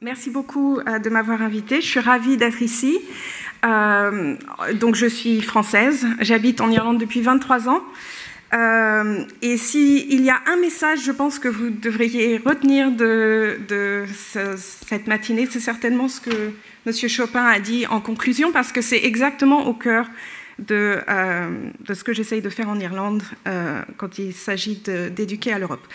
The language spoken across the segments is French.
Merci beaucoup de m'avoir invitée. Je suis ravie d'être ici. Donc, je suis française. J'habite en Irlande depuis 23 ans. Et s'il y a un message, je pense que vous devriez retenir de cette matinée, c'est certainement ce que M. Chopin a dit en conclusion, parce que c'est exactement au cœur de ce que j'essaye de faire en Irlande quand il s'agit d'éduquer à l'Europe.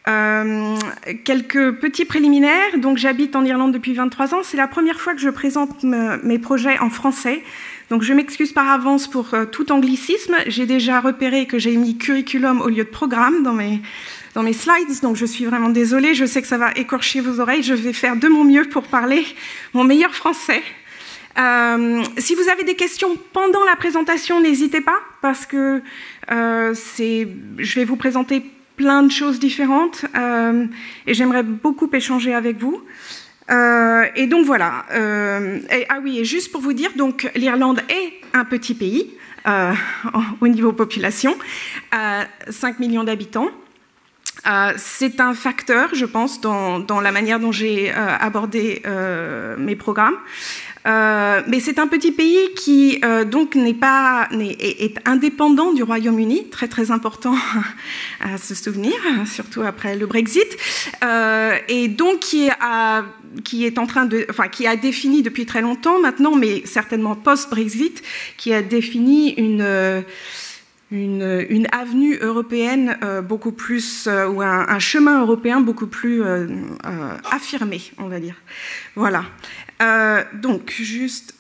Quelques petits préliminaires. Donc, j'habite en Irlande depuis 23 ans. C'est la première fois que je présente mes projets en français. Donc, je m'excuse par avance pour tout anglicisme. J'ai déjà repéré que j'ai mis curriculum au lieu de programme dans mes slides. Donc, je suis vraiment désolée. Je sais que ça va écorcher vos oreilles. Je vais faire de mon mieux pour parler mon meilleur français. Si vous avez des questions pendant la présentation, n'hésitez pas, parce que je vais vous présenter plein de choses différentes et j'aimerais beaucoup échanger avec vous. Et donc voilà. Et juste pour vous dire, donc l'Irlande est un petit pays au niveau population, 5 millions d'habitants. C'est un facteur, je pense, dans la manière dont j'ai abordé mes programmes. Mais c'est un petit pays qui donc est indépendant du Royaume-Uni, très très important à se souvenir, surtout après le Brexit, et donc qui a défini depuis très longtemps maintenant, mais certainement post-Brexit, qui a défini une avenue européenne beaucoup plus, ou un chemin européen beaucoup plus affirmé, on va dire. Voilà. Donc, juste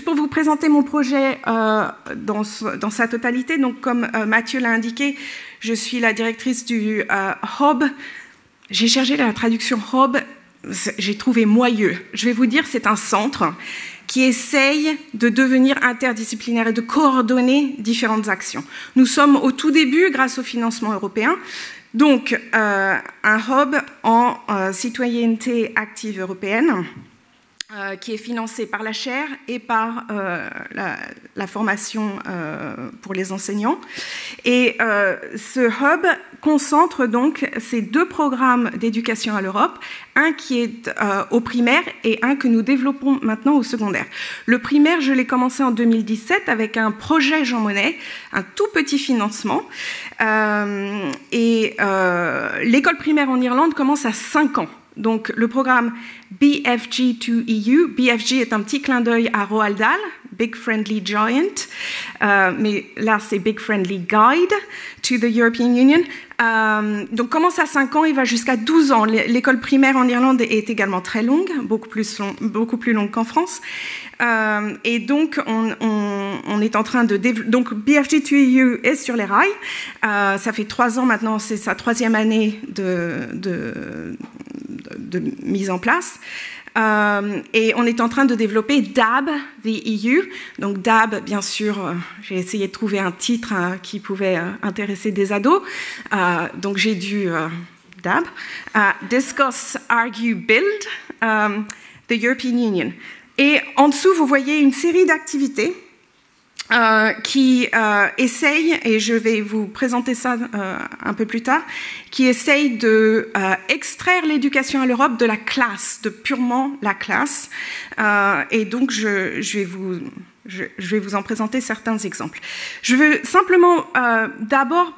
pour vous présenter mon projet dans sa totalité, donc comme Mathieu l'a indiqué, je suis la directrice du Hub. J'ai cherché la traduction Hub, j'ai trouvé moyeux. Je vais vous dire, c'est un centre qui essaye de devenir interdisciplinaire et de coordonner différentes actions. Nous sommes au tout début grâce au financement européen. Donc, un hub en citoyenneté active européenne qui est financé par la chaire et par la formation pour les enseignants. Et ce hub concentre donc ces deux programmes d'éducation à l'Europe, un qui est au primaire et un que nous développons maintenant au secondaire. Le primaire, je l'ai commencé en 2017 avec un projet Jean Monnet, un tout petit financement. L'école primaire en Irlande commence à 5 ans. Donc, le programme BFG2EU, BFG est un petit clin d'œil à Roald Dahl, Big Friendly Giant, mais là, c'est Big Friendly Guide to the European Union. Donc, commence à 5 ans et va jusqu'à 12 ans. L'école primaire en Irlande est également très longue, beaucoup plus longue qu'en France. Et donc, on est en train de développer. Donc, BFG2EU est sur les rails. Ça fait 3 ans maintenant, c'est sa 3e année de mise en place. Et on est en train de développer DAB, the EU. Donc DAB, bien sûr, j'ai essayé de trouver un titre qui pouvait intéresser des ados. Donc j'ai dû DAB, Discuss, Argue, Build, the European Union. Et en dessous, vous voyez une série d'activités qui essaye, et je vais vous présenter ça un peu plus tard, qui essaye de extraire l'éducation à l'Europe de la classe, de purement la classe. Et donc, je vais vous en présenter certains exemples. Je veux simplement d'abord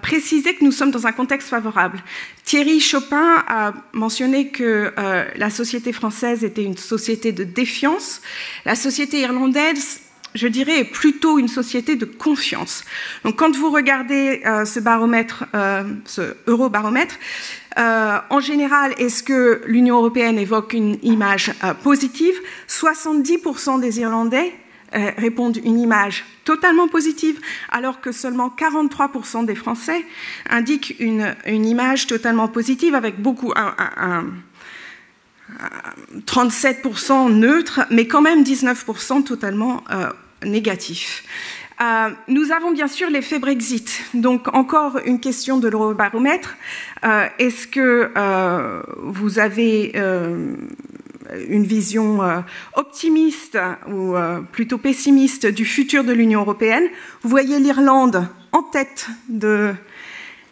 préciser que nous sommes dans un contexte favorable. Thierry Chopin a mentionné que la société française était une société de défiance. La société irlandaise, je dirais, est plutôt une société de confiance. Donc, quand vous regardez ce baromètre, ce eurobaromètre, en général, est-ce que l'Union européenne évoque une image positive? 70% des Irlandais répondent une image totalement positive, alors que seulement 43% des Français indiquent une image totalement positive, avec beaucoup 37% neutre, mais quand même 19% totalement négatif. Nous avons bien sûr l'effet Brexit. Donc encore une question de l'Eurobaromètre. Est-ce que vous avez une vision optimiste ou plutôt pessimiste du futur de l'Union européenne? Vous voyez l'Irlande en tête de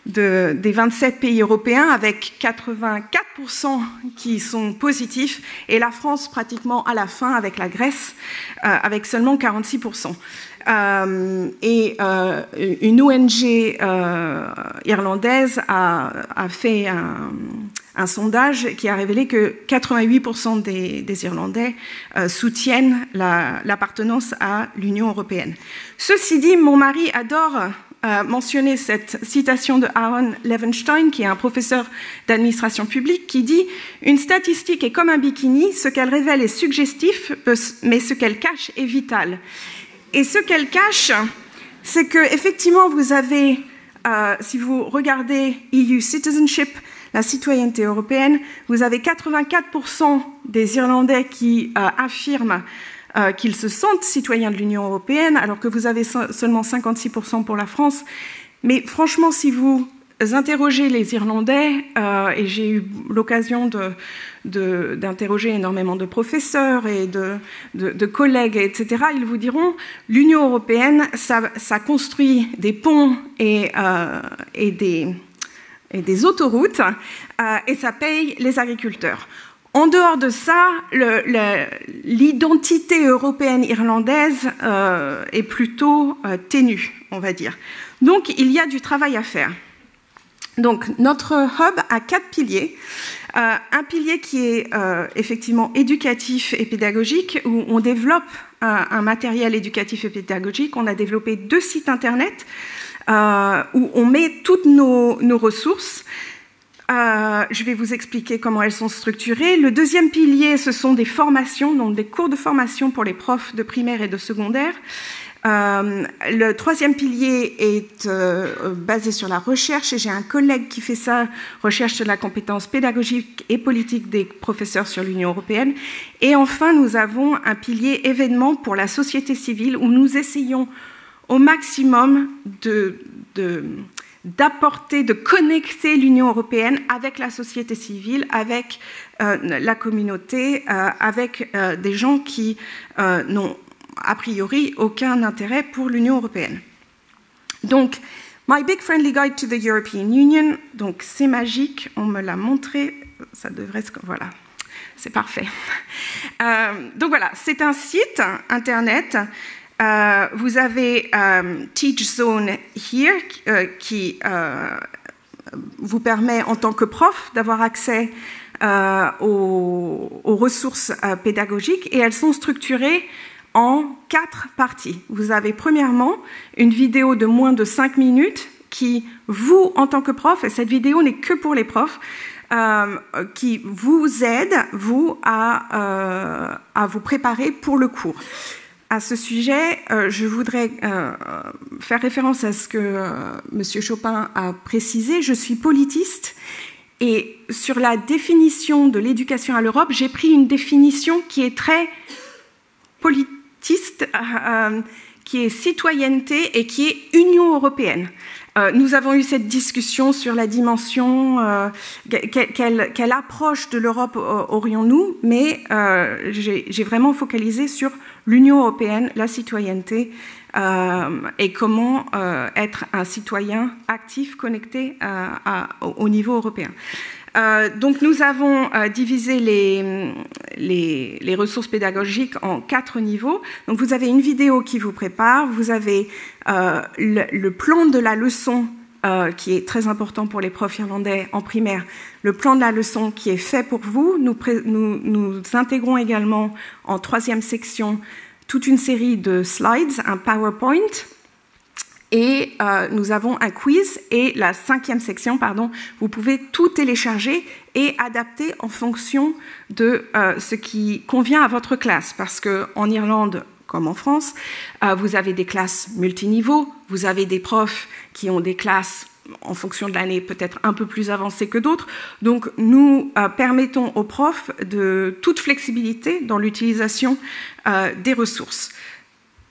des 27 pays européens, avec 84% qui sont positifs, et la France pratiquement à la fin avec la Grèce, avec seulement 46%. Une ONG irlandaise a fait un sondage qui a révélé que 88% des Irlandais soutiennent l'appartenance à l'Union européenne. Ceci dit, mon mari adore mentionner cette citation de Aaron Levenstein, qui est un professeur d'administration publique, qui dit « Une statistique est comme un bikini, ce qu'elle révèle est suggestif, mais ce qu'elle cache est vital. » Et ce qu'elle cache, c'est qu'effectivement, vous avez, si vous regardez EU Citizenship, la citoyenneté européenne, vous avez 84% des Irlandais qui affirment qu'ils se sentent citoyens de l'Union européenne, alors que vous avez seulement 56% pour la France. Mais franchement, si vous interrogez les Irlandais, et j'ai eu l'occasion d'interroger énormément de professeurs et de collègues, etc., ils vous diront l'Union européenne, ça construit des ponts et des autoroutes, et ça paye les agriculteurs. En dehors de ça, l'identité européenne irlandaise est plutôt ténue, on va dire. Donc, il y a du travail à faire. Donc, notre hub a 4 piliers. Un pilier qui est effectivement éducatif et pédagogique, où on développe un matériel éducatif et pédagogique. On a développé 2 sites internet où on met toutes nos ressources. Je vais vous expliquer comment elles sont structurées. Le deuxième pilier, ce sont des formations, donc des cours de formation pour les profs de primaire et de secondaire. Le troisième pilier est basé sur la recherche, et j'ai un collègue qui fait ça, recherche sur la compétence pédagogique et politique des professeurs sur l'Union européenne. Et enfin, nous avons un pilier événement pour la société civile, où nous essayons au maximum d'apporter, de connecter l'Union européenne avec la société civile, avec la communauté, avec des gens qui n'ont a priori aucun intérêt pour l'Union européenne. Donc, My Big Friendly Guide to the European Union, donc c'est magique, on me l'a montré, ça devrait se... Voilà, c'est parfait. Donc voilà, c'est un site internet. Vous avez Teach Zone Here qui vous permet en tant que prof d'avoir accès aux ressources pédagogiques, et elles sont structurées en 4 parties. Vous avez premièrement une vidéo de moins de 5 minutes qui, vous, en tant que prof, et cette vidéo n'est que pour les profs, qui vous aide, vous, à vous préparer pour le cours. À ce sujet, je voudrais faire référence à ce que M. Chopin a précisé. Je suis politiste, et sur la définition de l'éducation à l'Europe, j'ai pris une définition qui est très politiste, qui est citoyenneté et qui est Union européenne. Nous avons eu cette discussion sur la dimension, quelle approche de l'Europe aurions-nous, mais j'ai vraiment focalisé sur l'Union européenne, la citoyenneté, et comment être un citoyen actif, connecté au niveau européen. Donc nous avons divisé les ressources pédagogiques en 4 niveaux. Donc vous avez une vidéo qui vous prépare, vous avez le plan de la leçon qui est très important pour les profs irlandais en primaire, le plan de la leçon qui est fait pour vous. Nous intégrons également en 3e section toute une série de slides, un PowerPoint, et nous avons un quiz, et la 5e section, vous pouvez tout télécharger et adapter en fonction de ce qui convient à votre classe, parce qu'en Irlande, comme en France, vous avez des classes multiniveaux, vous avez des profs qui ont des classes en fonction de l'année peut-être un peu plus avancées que d'autres. Donc nous permettons aux profs de toute flexibilité dans l'utilisation des ressources.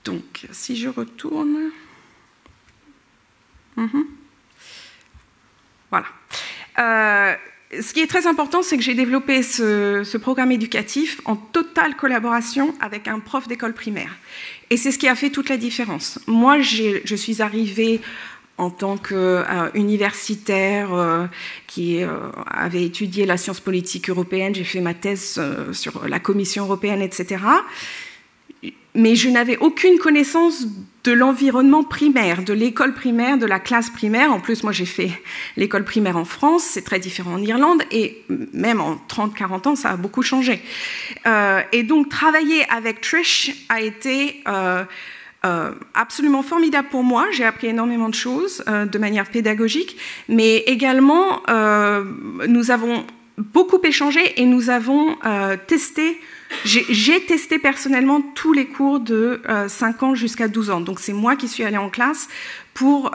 Donc si je retourne... Voilà. Ce qui est très important, c'est que j'ai développé ce programme éducatif en totale collaboration avec un prof d'école primaire. Et c'est ce qui a fait toute la différence. Moi, je suis arrivée en tant qu'universitaire qui avait étudié la science politique européenne, j'ai fait ma thèse sur la Commission européenne, etc. Mais je n'avais aucune connaissance de l'environnement primaire, de l'école primaire, de la classe primaire. En plus, moi, j'ai fait l'école primaire en France, c'est très différent en Irlande, et même en 30-40 ans, ça a beaucoup changé. Et donc, travailler avec Trish a été absolument formidable pour moi. J'ai appris énormément de choses de manière pédagogique, mais également, nous avons beaucoup échangé et nous avons testé. J'ai testé personnellement tous les cours de 5 ans jusqu'à 12 ans. Donc, c'est moi qui suis allée en classe pour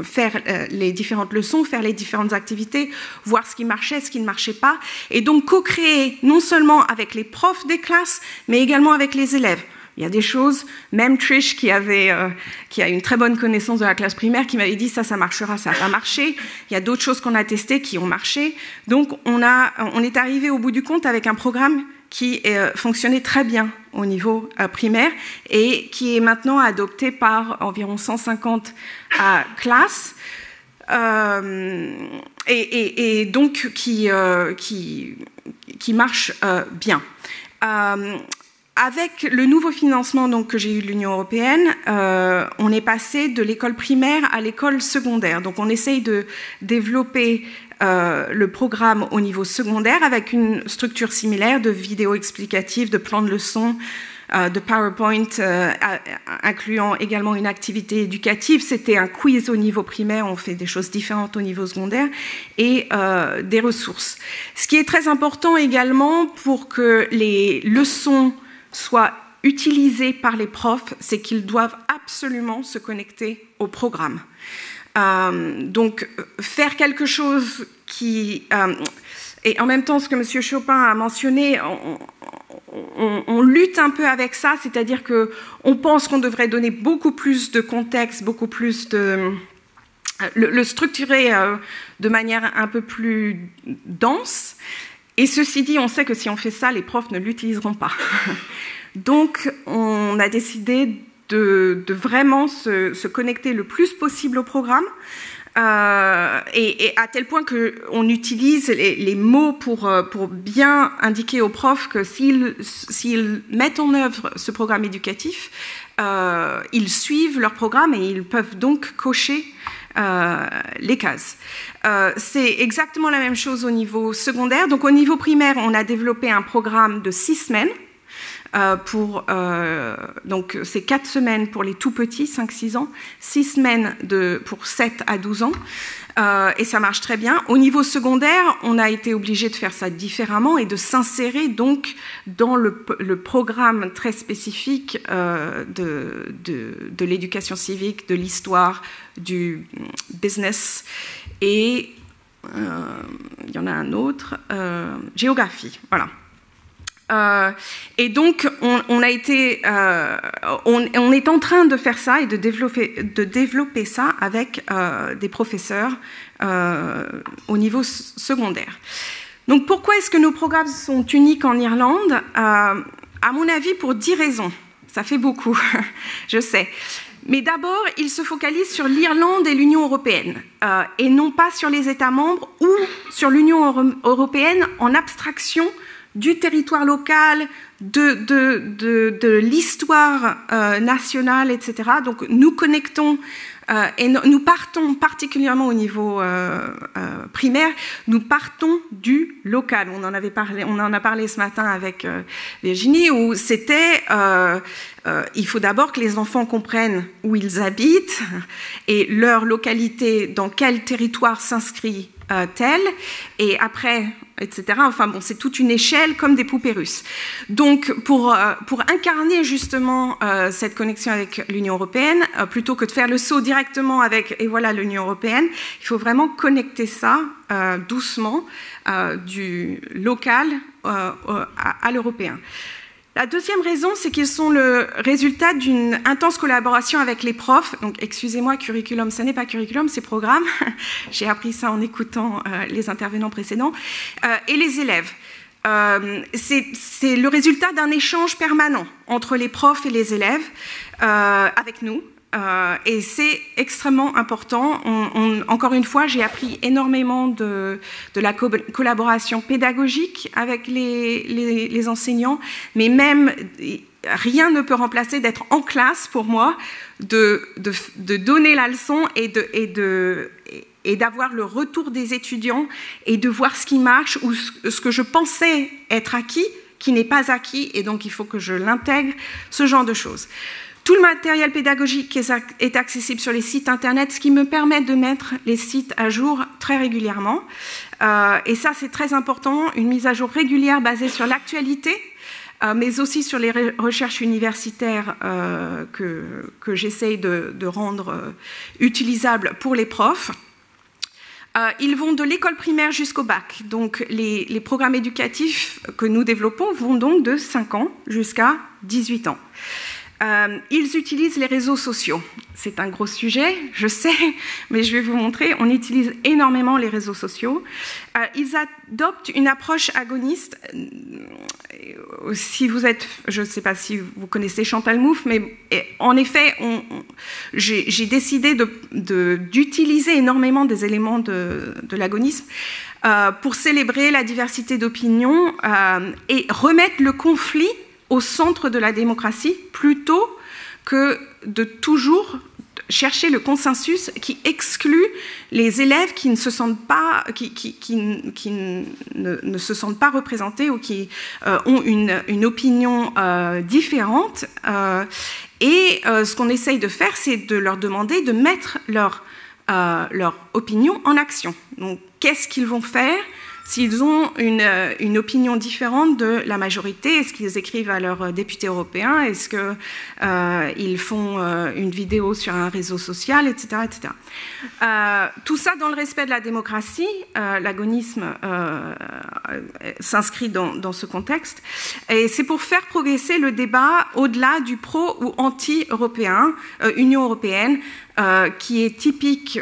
faire les différentes leçons, faire les différentes activités, voir ce qui marchait, ce qui ne marchait pas. Et donc, co-créer non seulement avec les profs des classes, mais également avec les élèves. Il y a des choses, même Trish qui a une très bonne connaissance de la classe primaire, qui m'avait dit ça marchera, ça n'a pas marché. Il y a d'autres choses qu'on a testées qui ont marché. Donc on est arrivé au bout du compte avec un programme qui fonctionnait très bien au niveau primaire et qui est maintenant adopté par environ 150 classes. Et donc qui marche bien. Avec le nouveau financement donc, que j'ai eu de l'Union européenne, on est passé de l'école primaire à l'école secondaire. Donc on essaye de développer le programme au niveau secondaire avec une structure similaire de vidéos explicatives, de plans de leçons, de PowerPoint, incluant également une activité éducative. C'était un quiz au niveau primaire, on fait des choses différentes au niveau secondaire, et des ressources. Ce qui est très important également pour que les leçons soient utilisés par les profs, c'est qu'ils doivent absolument se connecter au programme. Donc, faire quelque chose qui... et en même temps, ce que M. Chopin a mentionné, on lutte un peu avec ça, c'est-à-dire qu'on pense qu'on devrait donner beaucoup plus de contexte, beaucoup plus de... le structurer de manière un peu plus dense. Et ceci dit, on sait que si on fait ça, les profs ne l'utiliseront pas. Donc, on a décidé de vraiment se connecter le plus possible au programme, et à tel point qu'on utilise les mots pour bien indiquer aux profs que s'ils mettent en œuvre ce programme éducatif, ils suivent leur programme et ils peuvent donc cocher les cases. C'est exactement la même chose au niveau secondaire. Donc au niveau primaire, on a développé un programme de 6 semaines. Donc c'est 4 semaines pour les tout petits, 5-6 ans, 6 semaines pour 7 à 12 ans, et ça marche très bien. Au niveau secondaire, on a été obligé de faire ça différemment et de s'insérer donc dans le programme très spécifique de l'éducation civique, de l'histoire, du business, et il y en a un autre, géographie, voilà. Et donc, on est en train de faire ça et de développer ça avec des professeurs au niveau secondaire. Donc, pourquoi est-ce que nos programmes sont uniques en Irlande? À mon avis, pour 10 raisons. Ça fait beaucoup, je sais. Mais d'abord, ils se focalisent sur l'Irlande et l'Union européenne, et non pas sur les États membres ou sur l'Union européenne en abstraction du territoire local, de l'histoire nationale, etc. Donc nous connectons et nous partons particulièrement au niveau primaire, nous partons du local. On en a parlé ce matin avec Virginie, où c'était il faut d'abord que les enfants comprennent où ils habitent et leur localité, dans quel territoire s'inscrit tel, et après, etc. Enfin bon, c'est toute une échelle comme des poupées russes. Donc, pour incarner justement cette connexion avec l'Union européenne, plutôt que de faire le saut directement avec, et voilà, l'Union européenne, il faut vraiment connecter ça doucement du local à l'européen. La deuxième raison, c'est qu'ils sont le résultat d'une intense collaboration avec les profs. Donc, excusez-moi, curriculum, ça n'est pas curriculum, c'est programme. J'ai appris ça en écoutant les intervenants précédents. Et les élèves. C'est le résultat d'un échange permanent entre les profs et les élèves avec nous. et c'est extrêmement important. Encore une fois, j'ai appris énormément de la collaboration pédagogique avec les enseignants, mais même rien ne peut remplacer d'être en classe pour moi, de donner la leçon et d'avoir le retour des étudiants et de voir ce qui marche ou ce que je pensais être acquis, qui n'est pas acquis, et donc il faut que je l'intègre, ce genre de choses. Tout le matériel pédagogique est accessible sur les sites internet, ce qui me permet de mettre les sites à jour très régulièrement. Et ça, c'est très important, une mise à jour régulière basée sur l'actualité, mais aussi sur les recherches universitaires que j'essaye de rendre utilisables pour les profs. Ils vont de l'école primaire jusqu'au bac. Donc les programmes éducatifs que nous développons vont donc de 5 ans jusqu'à 18 ans. Ils utilisent les réseaux sociaux. C'est un gros sujet, je sais, mais je vais vous montrer. On utilise énormément les réseaux sociaux. Ils adoptent une approche agoniste. Si vous êtes, je ne sais pas si vous connaissez Chantal Mouffe, mais en effet, j'ai décidé d'utiliser énormément des éléments de l'agonisme pour célébrer la diversité d'opinions et remettre le conflit au centre de la démocratie, plutôt que de toujours chercher le consensus qui exclut les élèves qui ne se sentent pas, ne se sentent pas représentés ou qui ont une opinion différente. Et ce qu'on essaye de faire, c'est de leur demander de mettre leur opinion en action. Donc, qu'est-ce qu'ils vont faire s'ils ont une opinion différente de la majorité? Est-ce qu'ils écrivent à leurs députés européens? Est-ce qu'ils font une vidéo sur un réseau social, etc. etc. Tout ça dans le respect de la démocratie. L'agonisme s'inscrit dans ce contexte. Et c'est pour faire progresser le débat au-delà du pro- ou anti-européen, Union européenne, qui est typique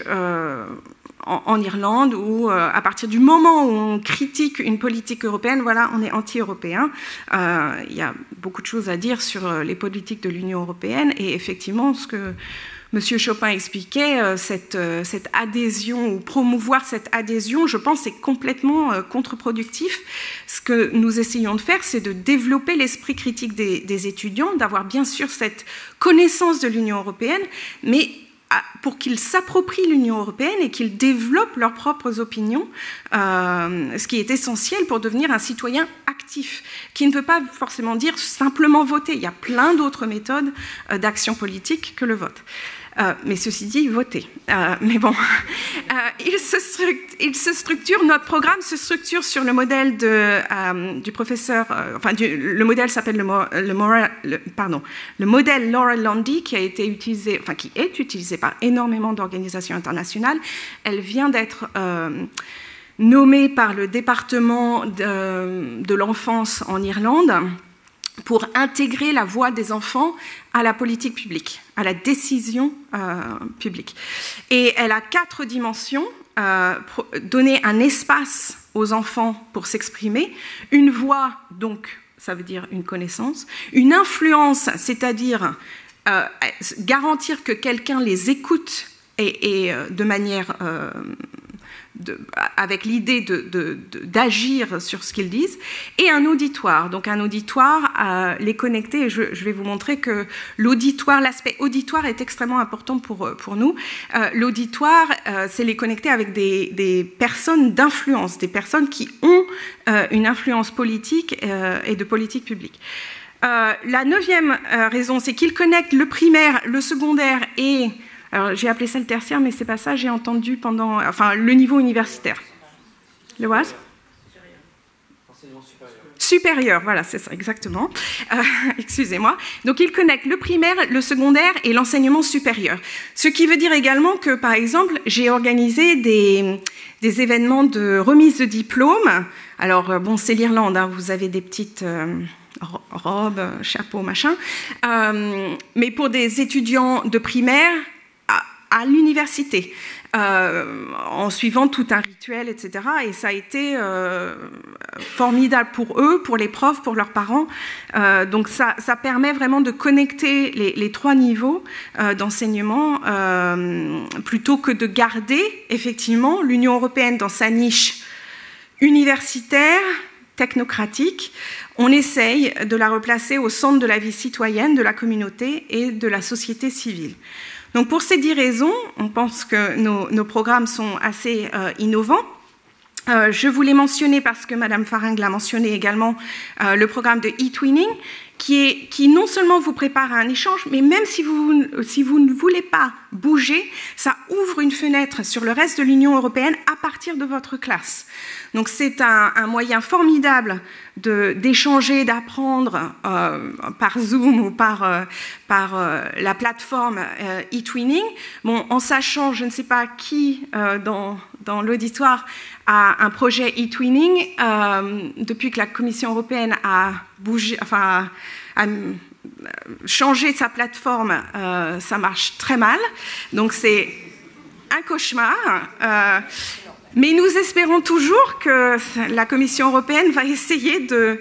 en Irlande, où à partir du moment où on critique une politique européenne, voilà, on est anti-européen. Il y a beaucoup de choses à dire sur les politiques de l'Union européenne, et effectivement, ce que M. Chopin expliquait, cette adhésion, ou promouvoir cette adhésion, je pense, est complètement contre-productif. Ce que nous essayons de faire, c'est de développer l'esprit critique des étudiants, d'avoir bien sûr cette connaissance de l'Union européenne, mais pour qu'ils s'approprient l'Union européenne et qu'ils développent leurs propres opinions, ce qui est essentiel pour devenir un citoyen actif, qui ne veut pas forcément dire simplement voter. Il y a plein d'autres méthodes d'action politique que le vote. Mais ceci dit, voter. Mais bon, notre programme se structure sur le modèle du professeur, le modèle s'appelle le modèle Laura Lundy, qui est utilisé par énormément d'organisations internationales. Elle vient d'être nommée par le département de l'enfance en Irlande pour intégrer la voix des enfants à la politique publique, à la décision publique. Et elle a 4 dimensions. Donner un espace aux enfants pour s'exprimer, une voix, donc ça veut dire une connaissance, une influence, c'est-à-dire garantir que quelqu'un les écoute et de manière avec l'idée d'agir sur ce qu'ils disent, et un auditoire. Donc un auditoire, les connecter, et je vais vous montrer que l'auditoire, l'aspect auditoire est extrêmement important pour nous. L'auditoire, c'est les connecter avec des personnes d'influence, des personnes qui ont une influence politique et de politique publique. La 9e raison, c'est qu'ils connectent le primaire, le secondaire et... Alors, j'ai appelé ça le tertiaire, mais c'est pas ça, j'ai entendu le niveau universitaire. Le what? Supérieur, voilà, c'est ça, exactement. Excusez-moi. Donc, ils connectent le primaire, le secondaire et l'enseignement supérieur. Ce qui veut dire également que, par exemple, j'ai organisé des événements de remise de diplôme. Alors, bon, c'est l'Irlande, hein, vous avez des petites... robes, chapeaux, machin. Mais pour des étudiants de primaire, à l'université. en suivant tout un rituel, etc. Et ça a été formidable pour eux, pour les profs, pour leurs parents. Donc ça permet vraiment de connecter les trois niveaux d'enseignement plutôt que de garder effectivement l'Union européenne dans sa niche universitaire, technocratique. On essaye de la replacer au centre de la vie citoyenne, de la communauté et de la société civile. Donc pour ces 10 raisons, on pense que nos programmes sont assez innovants. Je voulais mentionner, parce que Madame Faring l'a mentionné également, le programme de e-twinning, qui non seulement vous prépare à un échange, mais même si vous ne voulez pas bouger, ça ouvre une fenêtre sur le reste de l'Union européenne à partir de votre classe. Donc c'est un moyen formidable d'échanger, d'apprendre par Zoom ou par la plateforme e-twinning. Bon, en sachant, je ne sais pas qui dans l'auditoire a un projet e-twinning, depuis que la Commission européenne a bougé, enfin a changé sa plateforme, ça marche très mal. Donc c'est un cauchemar. Mais nous espérons toujours que la Commission européenne va essayer de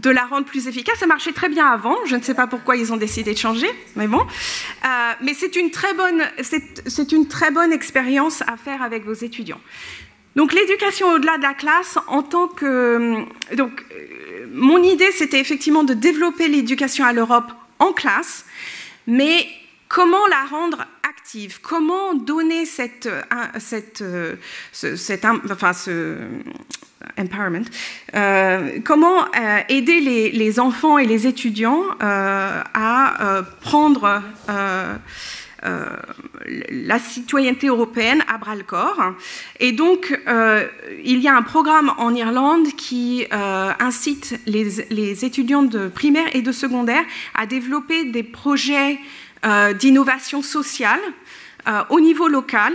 la rendre plus efficace. Ça marchait très bien avant, je ne sais pas pourquoi ils ont décidé de changer, mais bon. Mais c'est une très bonne expérience à faire avec vos étudiants. Donc l'éducation au-delà de la classe, en tant que... Donc, mon idée, c'était effectivement de développer l'éducation à l'Europe en classe, mais comment la rendre active? Comment donner empowerment, comment aider les enfants et les étudiants à prendre la citoyenneté européenne à bras-le-corps. Et donc, il y a un programme en Irlande qui incite les étudiants de primaire et de secondaire à développer des projets d'innovation sociale au niveau local.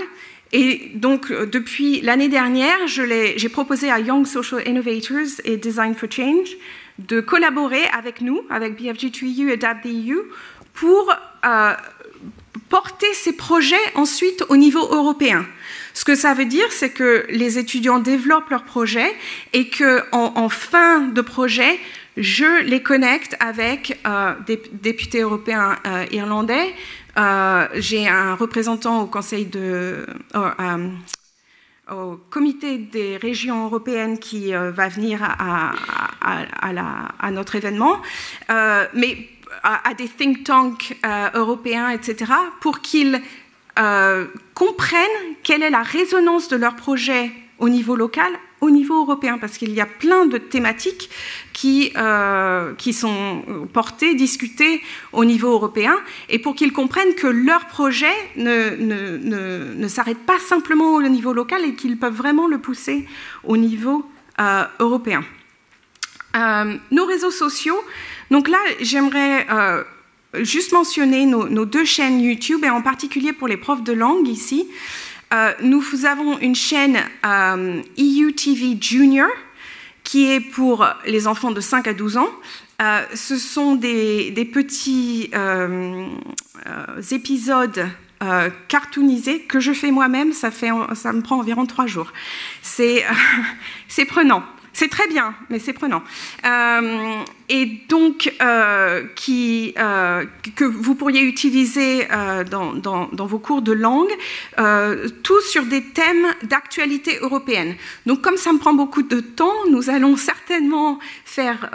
Et donc, depuis l'année dernière, j'ai proposé à Young Social Innovators et Design for Change de collaborer avec nous, avec BFG2EU et DAB-EU, pour porter ces projets ensuite au niveau européen. Ce que ça veut dire, c'est que les étudiants développent leurs projets et qu'en fin de projet, je les connecte avec des députés européens irlandais. J'ai un représentant au Conseil au comité des régions européennes qui va venir à notre événement, mais à des think tanks européens, etc., pour qu'ils comprennent quelle est la résonance de leur projet au niveau local, au niveau européen, parce qu'il y a plein de thématiques qui sont portées, discutées au niveau européen, et pour qu'ils comprennent que leur projet ne s'arrête pas simplement au niveau local et qu'ils peuvent vraiment le pousser au niveau européen. Nos réseaux sociaux, donc là, j'aimerais juste mentionner nos 2 chaînes YouTube, et en particulier pour les profs de langue ici. Nous avons une chaîne EU TV Junior, qui est pour les enfants de 5 à 12 ans. Ce sont des petits épisodes cartoonisés que je fais moi-même. Ça me prend environ 3 jours. C'est prenant. C'est très bien, mais c'est prenant. Et donc, que vous pourriez utiliser dans vos cours de langue, tout sur des thèmes d'actualité européenne. Donc, comme ça me prend beaucoup de temps, nous allons certainement faire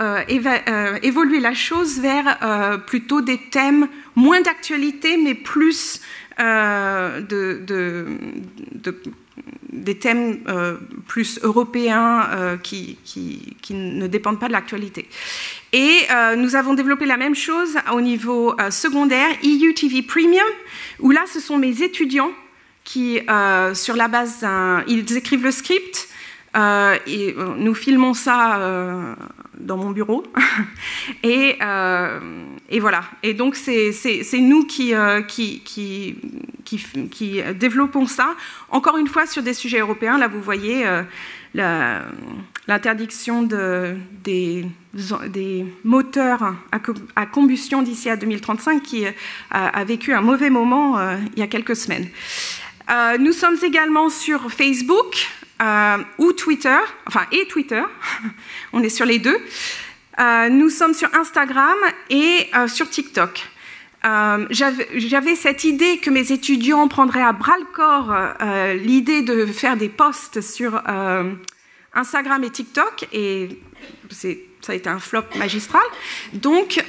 évoluer la chose vers plutôt des thèmes moins d'actualité, mais plus des thèmes plus européens qui ne dépendent pas de l'actualité. Et nous avons développé la même chose au niveau secondaire, EU TV Premium, où là, ce sont mes étudiants qui, sur la base ils écrivent le script, et nous filmons ça dans mon bureau. Et voilà. Et donc, c'est nous qui développons ça, encore une fois, sur des sujets européens. Là, vous voyez l'interdiction des moteurs à combustion d'ici à 2035, qui a vécu un mauvais moment il y a quelques semaines. Nous sommes également sur Facebook ou Twitter, et Twitter, on est sur les deux. Nous sommes sur Instagram et sur TikTok. J'avais cette idée que mes étudiants prendraient à bras-le-corps l'idée de faire des posts sur Instagram et TikTok, et ça a été un flop magistral. Donc,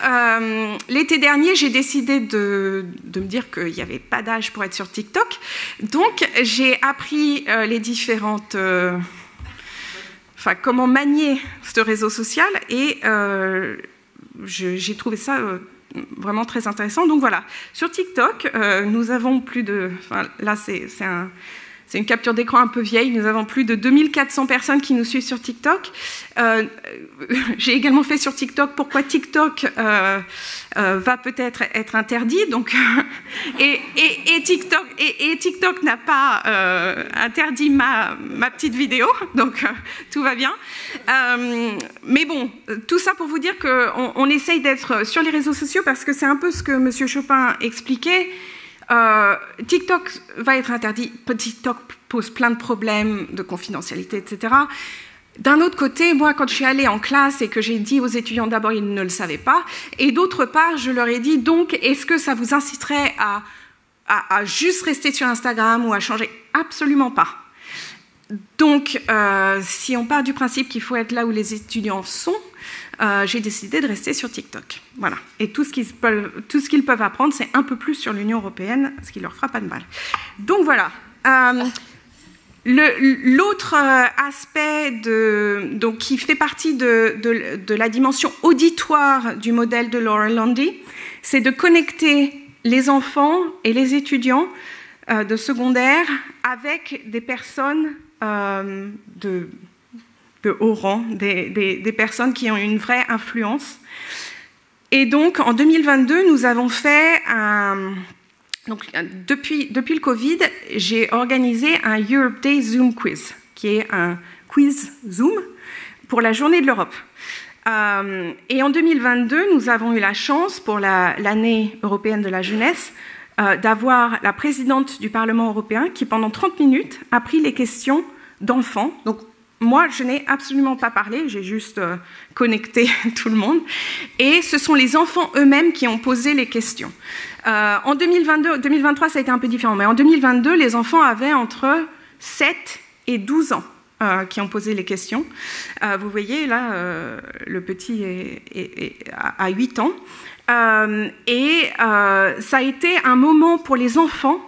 l'été dernier, j'ai décidé de me dire qu'il n'y avait pas d'âge pour être sur TikTok. Donc, j'ai appris les différentes... comment manier ce réseau social, et j'ai trouvé ça vraiment très intéressant. Donc voilà, sur TikTok, nous avons plus de... là, c'est une capture d'écran un peu vieille. Nous avons plus de 2400 personnes qui nous suivent sur TikTok. J'ai également fait sur TikTok pourquoi TikTok va peut-être être interdit. Donc, et TikTok n'a pas interdit ma petite vidéo. Donc, tout va bien. Mais bon, tout ça pour vous dire qu'on essaye d'être sur les réseaux sociaux parce que c'est un peu ce que M. Chopin expliquait. TikTok va être interdit. TikTok pose plein de problèmes de confidentialité, etc. D'un autre côté, moi, quand je suis allée en classe et que j'ai dit aux étudiants, d'abord, ils ne le savaient pas, et d'autre part, je leur ai dit, donc, est-ce que ça vous inciterait à juste rester sur Instagram ou à changer? Absolument pas. Donc, si on part du principe qu'il faut être là où les étudiants sont, j'ai décidé de rester sur TikTok. Voilà. Et tout ce qu'ils peuvent apprendre, c'est un peu plus sur l'Union européenne, ce qui ne leur fera pas de mal. Donc voilà. L'autre aspect qui fait partie de la dimension auditoire du modèle de Laura Lundy, c'est de connecter les enfants et les étudiants de secondaire avec des personnes de haut rang, des personnes qui ont une vraie influence. Et donc, en 2022, nous avons fait donc, depuis le Covid, j'ai organisé un Europe Day Zoom Quiz, qui est un quiz Zoom pour la Journée de l'Europe. Et en 2022, nous avons eu la chance, pour l'année européenne de la jeunesse, d'avoir la présidente du Parlement européen qui, pendant 30 minutes, a pris les questions d'enfants. Donc, moi, je n'ai absolument pas parlé, j'ai juste connecté tout le monde. Et ce sont les enfants eux-mêmes qui ont posé les questions. En 2023, ça a été un peu différent, mais en 2022, les enfants avaient entre 7 et 12 ans qui ont posé les questions. Vous voyez, là, le petit a 8 ans. Ça a été un moment pour les enfants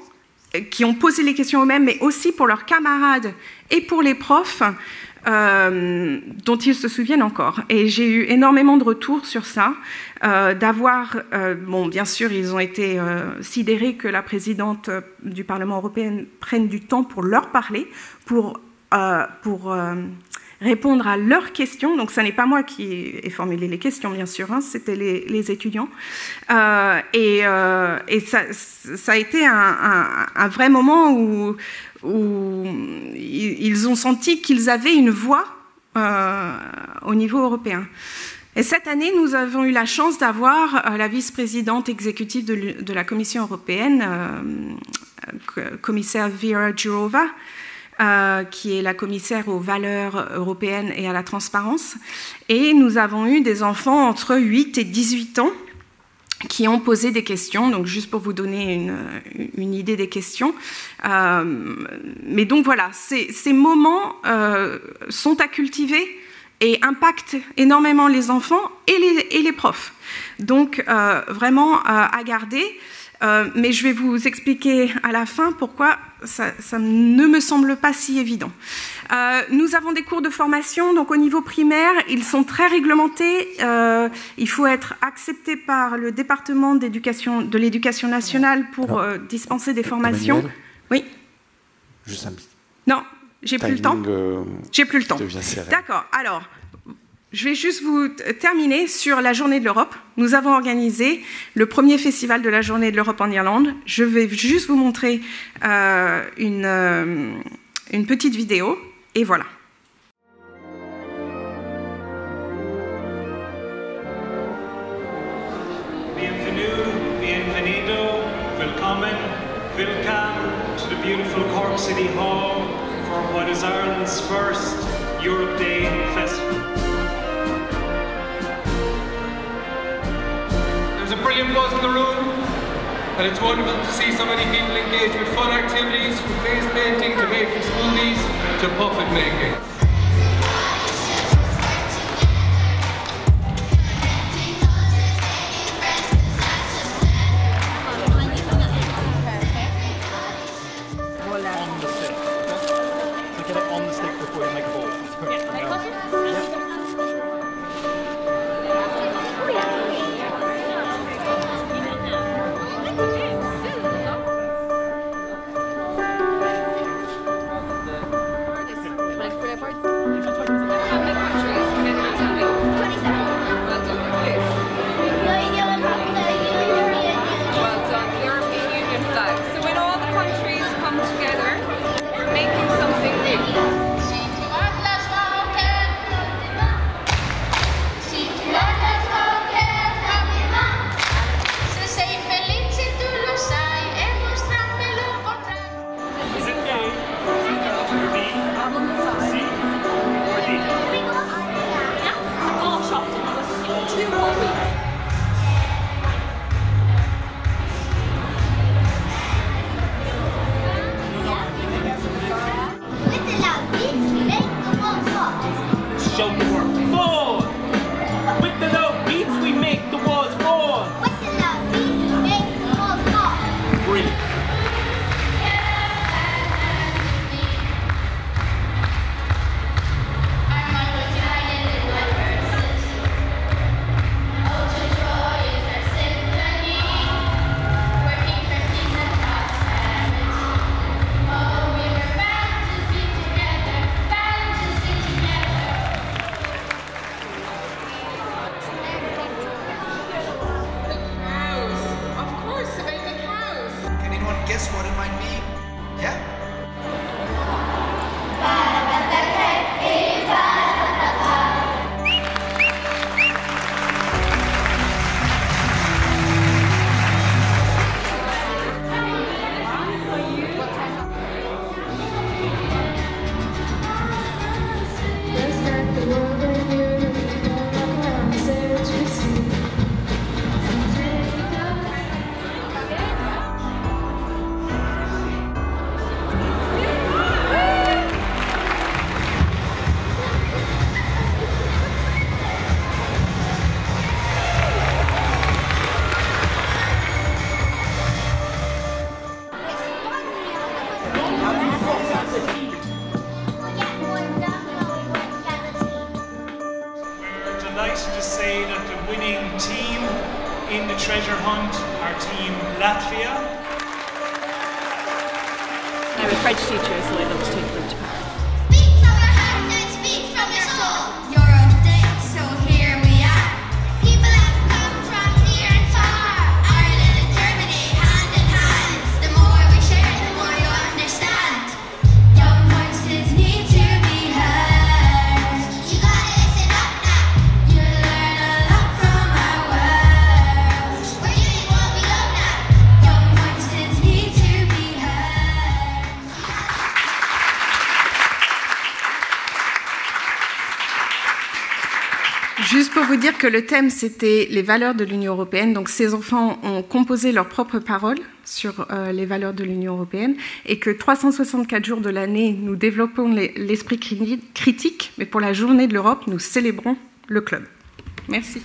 qui ont posé les questions eux-mêmes, mais aussi pour leurs camarades et pour les profs, dont ils se souviennent encore. Et j'ai eu énormément de retours sur ça, bon, bien sûr, ils ont été sidérés que la présidente du Parlement européen prenne du temps pour leur parler, pour répondre à leurs questions. Donc, ce n'est pas moi qui ai formulé les questions, bien sûr, hein, c'était les étudiants. Ça a été un vrai moment où ils ont senti qu'ils avaient une voix au niveau européen. Et cette année, nous avons eu la chance d'avoir la vice-présidente exécutive de la Commission européenne, commissaire Vera Jourova, qui est la commissaire aux valeurs européennes et à la transparence. Et nous avons eu des enfants entre 8 et 18 ans qui ont posé des questions, donc juste pour vous donner une idée des questions. Mais donc voilà, ces moments sont à cultiver et impactent énormément les enfants et les profs. Donc vraiment à garder. Mais je vais vous expliquer à la fin pourquoi ça ne me semble pas si évident. Nous avons des cours de formation, donc au niveau primaire, ils sont très réglementés. Il faut être accepté par le département de l'éducation nationale pour dispenser des formations. Emmanuel, oui. Juste un petit... Non, j'ai plus le temps. J'ai plus le temps. Serré. D'accord. Alors, je vais juste vous terminer sur la Journée de l'Europe. Nous avons organisé le premier festival de la Journée de l'Europe en Irlande. Je vais juste vous montrer une petite vidéo. Et voilà. Bienvenue, bienvenido, willkommen, willkommen to the beautiful City Hall for what is Ireland's first Europe Day festival. There's a brilliant buzz in the room, and it's wonderful to see so many people engaged with fun activities, from face painting to making smoothies to puppet making. Get it on the stick before you make a ball. That's perfect. Show me work. Forward! With the low beats, we make the walls roar. With the loud beats, we make the walls roar. Brilliant. Guess what it might be? Yeah? Delighted to say that the winning team in the treasure hunt are Team Latvia. I'm a French teacher, so I love to take them to Paris. Speak from your heart and speak from your soul. Europe Day, so here we are. People have come from near and far. Ireland and Germany, hand in hand. The more we share, the more you understand. Young voices need to be heard. You gotta listen up now. You learn a lot from our world. We're doing what we love now. Young voices need to be heard. Juste pour vous dire que le thème, c'était les valeurs de l'Union européenne. Donc, ces enfants ont composé leurs propres paroles sur les valeurs de l'Union européenne et que 364 jours de l'année, nous développons l'esprit critique, mais pour la journée de l'Europe, nous célébrons le club. Merci.